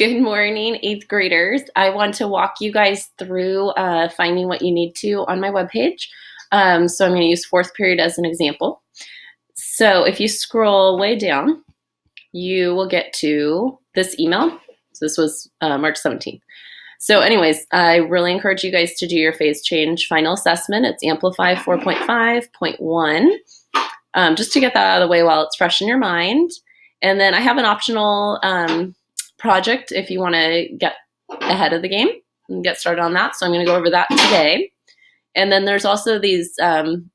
Good morning, eighth graders. I want to walk you guys through finding what you need to on my webpage. So I'm going to use fourth period as an example. So if you scroll way down, you will get to this email. So this was March 17th. So anyways, I really encourage you guys to do your phase change final assessment. It's Amplify 4.5.1, just to get that out of the way while it's fresh in your mind. And then I have an optional project if you want to get ahead of the game and get started on that. So I'm going to go over that today. And then there's also these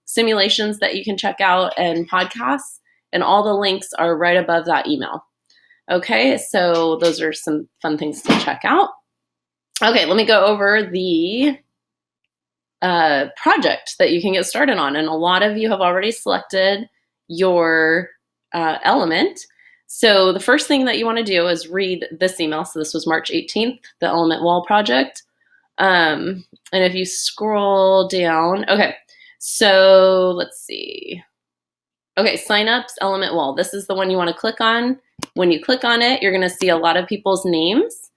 simulations that you can check out and podcasts, and all the links are right above that email. Okay, so those are some fun things to check out. Okay, let me go over the project that you can get started on. And a lot of you have already selected your element. So the first thing that you want to do is read this email. So this was March 18th, the element wall project. And if you scroll down, okay, so let's see. Okay, signups, element wall. This is the one you want to click on. When you click on it, you're going to see a lot of people's names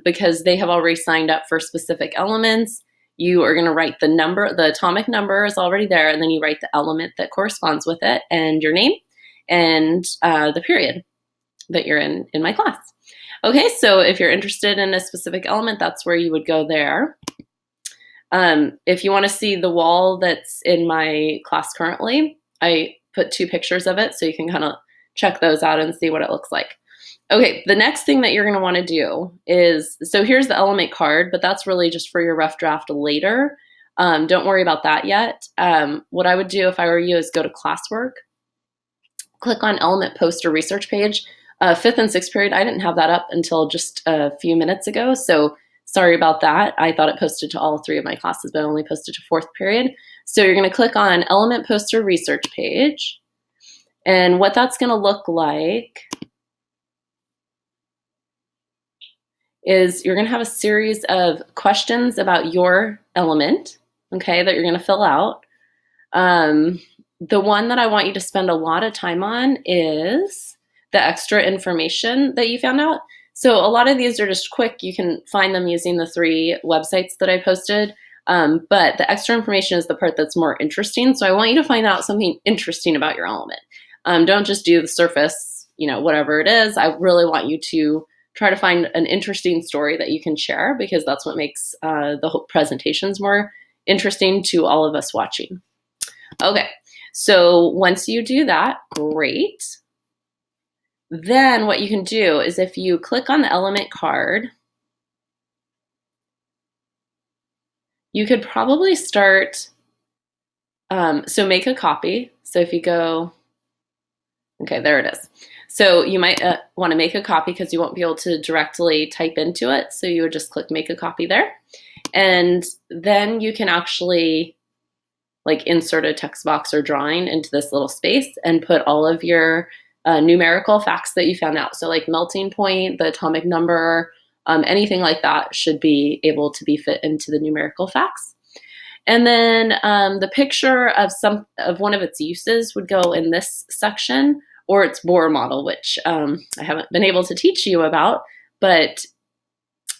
because they have already signed up for specific elements. You are going to write the number, the atomic number is already there, and then you write the element that corresponds with it and your name and the period that you're in my class. Okay, so if you're interested in a specific element, that's where you would go there. If you want to see the wall that's in my class currently, I put 2 pictures of it so you can kind of check those out and see what it looks like. Okay, the next thing that you're going to want to do is, so here's the element card, but that's really just for your rough draft later. Don't worry about that yet. What I would do if I were you is go to classwork, click on element poster research page. 5th and 6th period, I didn't have that up until just a few minutes ago, so sorry about that. I thought it posted to all 3 of my classes, but only posted to 4th period. So you're going to click on element poster research page, and what that's going to look like is you're going to have a series of questions about your element, okay, that you're going to fill out. The one that I want you to spend a lot of time on is the extra information that you found out. So a lot of these are just quick. You can find them using the 3 websites that I posted. But the extra information is the part that's more interesting. So I want you to find out something interesting about your element. Don't just do the surface, whatever it is. I really want you to try to find an interesting story that you can share, because that's what makes the whole presentations more interesting to all of us watching. Okay, so once you do that, great. Then what you can do is if you click on the element card, you could probably start, so make a copy. So if you go, okay, there it is. So you might want to make a copy because you won't be able to directly type into it. So you would just click make a copy there. And then you can actually insert a text box or drawing into this little space and put all of your numerical facts that you found out. So like melting point, the atomic number, anything like that should be able to be fit into the numerical facts. And then the picture of one of its uses would go in this section, or its Bohr model, which I haven't been able to teach you about, but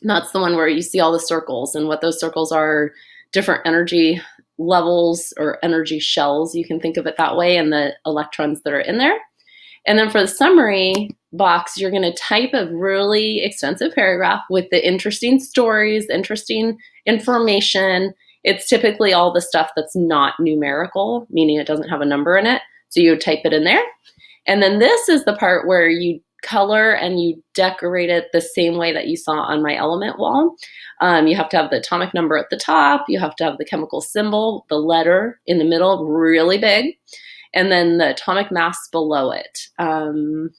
that's the one where you see all the circles, and what those circles are different energy levels or energy shells. You can think of it that way, and the electrons that are in there. And then for the summary box, you're going to type a really extensive paragraph with the interesting stories, interesting information. It's typically all the stuff that's not numerical, meaning it doesn't have a number in it. So you would type it in there. And then this is the part where you color and you decorate it the same way that you saw on my element wall. You have to have the atomic number at the top. You have to have the chemical symbol, the letter in the middle, really big. And then the atomic mass below it. The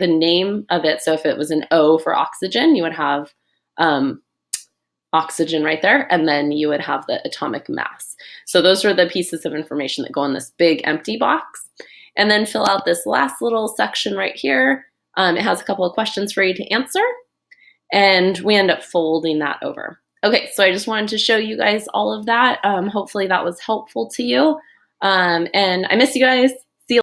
name of it. So if it was an O for oxygen, you would have oxygen right there, and then you would have the atomic mass. So those are the pieces of information that go in this big empty box. And then fill out this last little section right here. It has a couple of questions for you to answer, and we end up folding that over. Okay, so I just wanted to show you guys all of that. Hopefully that was helpful to you. And I miss you guys.